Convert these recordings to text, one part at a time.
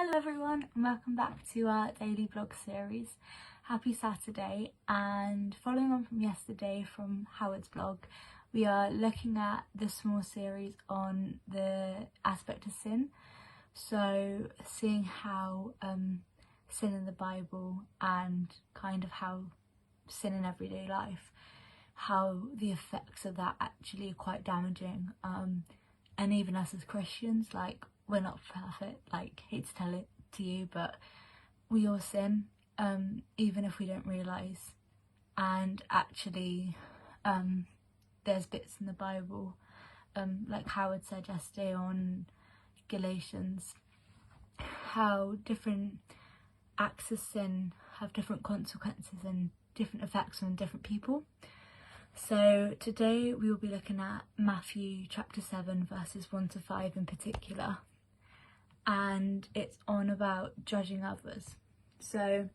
Hello everyone and welcome back to our daily vlog series. Happy Saturday, and following on from yesterday from Howard's vlog, we are looking at the small series on the aspect of sin. So seeing how sin in the Bible and kind of how sin in everyday life, how the effects of that actually are quite damaging, and even us as Christians, like, we're not perfect, like, hate to tell it to you, but we all sin, even if we don't realise. And actually there's bits in the Bible, like Howard said yesterday on Galatians, how different acts of sin have different consequences and different effects on different people. So today we will be looking at Matthew chapter 7 verses 1 to 5 in particular, and it's on about judging others. So,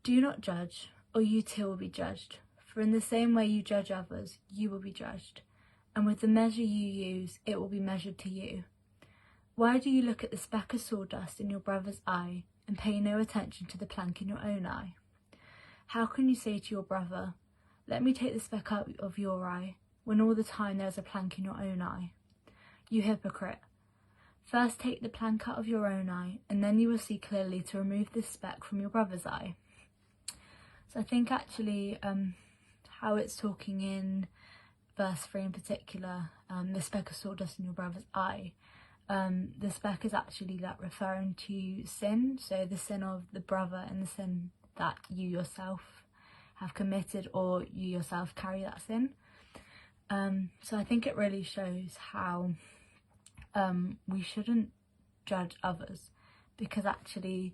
do not judge, or you too will be judged. For in the same way you judge others, you will be judged. And with the measure you use, it will be measured to you. Why do you look at the speck of sawdust in your brother's eye and pay no attention to the plank in your own eye? How can you say to your brother, let me take the speck out of your eye, when all the time there is a plank in your own eye? You hypocrite! First take the plank out of your own eye, and then you will see clearly to remove this speck from your brother's eye. So I think actually how it's talking in verse 3 in particular, the speck of sawdust in your brother's eye, the speck is actually like referring to sin, so the sin of the brother and the sin that you yourself have committed, or you yourself carry that sin. So I think it really shows how we shouldn't judge others, because actually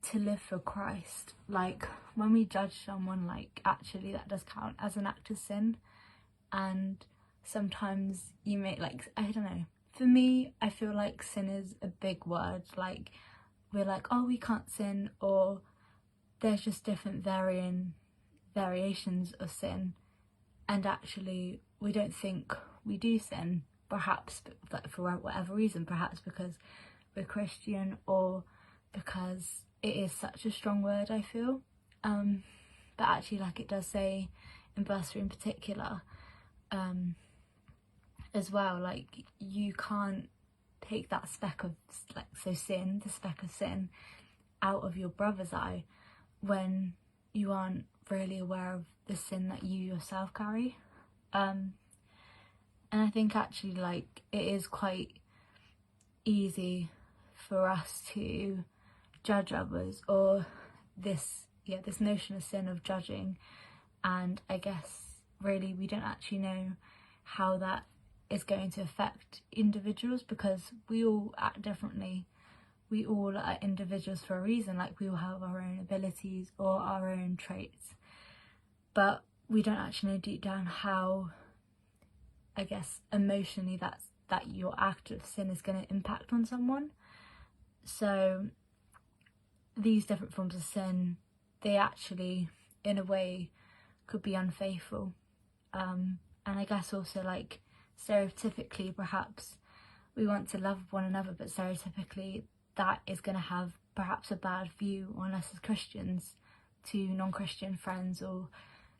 to live for Christ, like when we judge someone, like actually that does count as an act of sin. And sometimes you may, like, I don't know, for me I feel like sin is a big word, like we're like, oh, we can't sin, or there's just different variations of sin, and actually we don't think we do sin, perhaps for whatever reason, perhaps because we're Christian, or because it is such a strong word, I feel. But actually, like it does say in verse 3 in particular, as well, like you can't take that speck of, like, so sin, the speck of sin, out of your brother's eye when you aren't really aware of the sin that you yourself carry. And I think actually, like, it is quite easy for us to judge others, or this notion of sin of judging, and I guess really we don't actually know how that is going to affect individuals, because we all act differently. We all are individuals for a reason, like we all have our own abilities or our own traits, but we don't actually know deep down how, I guess, emotionally that your act of sin is going to impact on someone. So these different forms of sin, they actually in a way could be unfaithful, and I guess also, like, stereotypically perhaps we want to love one another, but stereotypically that is going to have perhaps a bad view on us as Christians to non-Christian friends, or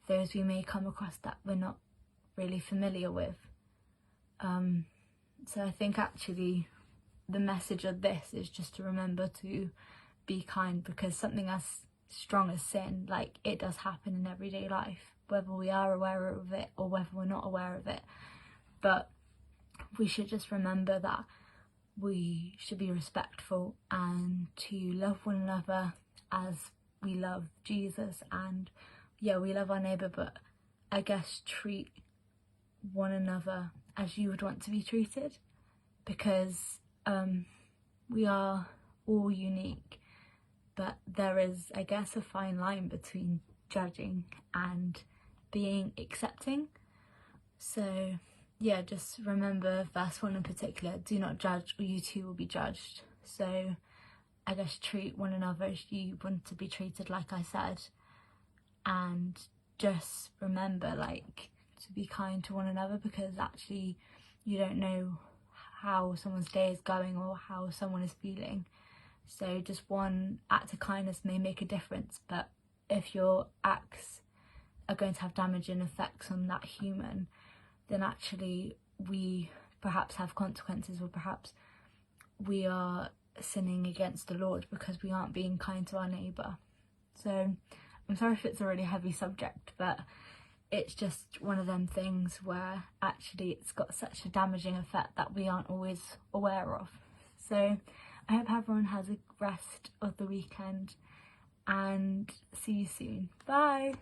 those we may come across that we're not really familiar with. So I think actually the message of this is just to remember to be kind, because something as strong as sin, like, it does happen in everyday life, whether we are aware of it or whether we're not aware of it. But we should just remember that we should be respectful and to love one another as we love Jesus, and yeah, we love our neighbour, but I guess treat one another as you would want to be treated, because we are all unique, but there is, I guess, a fine line between judging and being accepting. So yeah, just remember verse 1 in particular, do not judge or you too will be judged. So I guess treat one another as you want to be treated, like I said, and just remember, like, to be kind to one another, because actually you don't know how someone's day is going or how someone is feeling. So just one act of kindness may make a difference, but if your acts are going to have damaging effects on that human, then actually we perhaps have consequences, or perhaps we are sinning against the Lord because we aren't being kind to our neighbour. So I'm sorry if it's a really heavy subject, but it's just one of them things where actually it's got such a damaging effect that we aren't always aware of. So I hope everyone has a rest of the weekend and see you soon. Bye!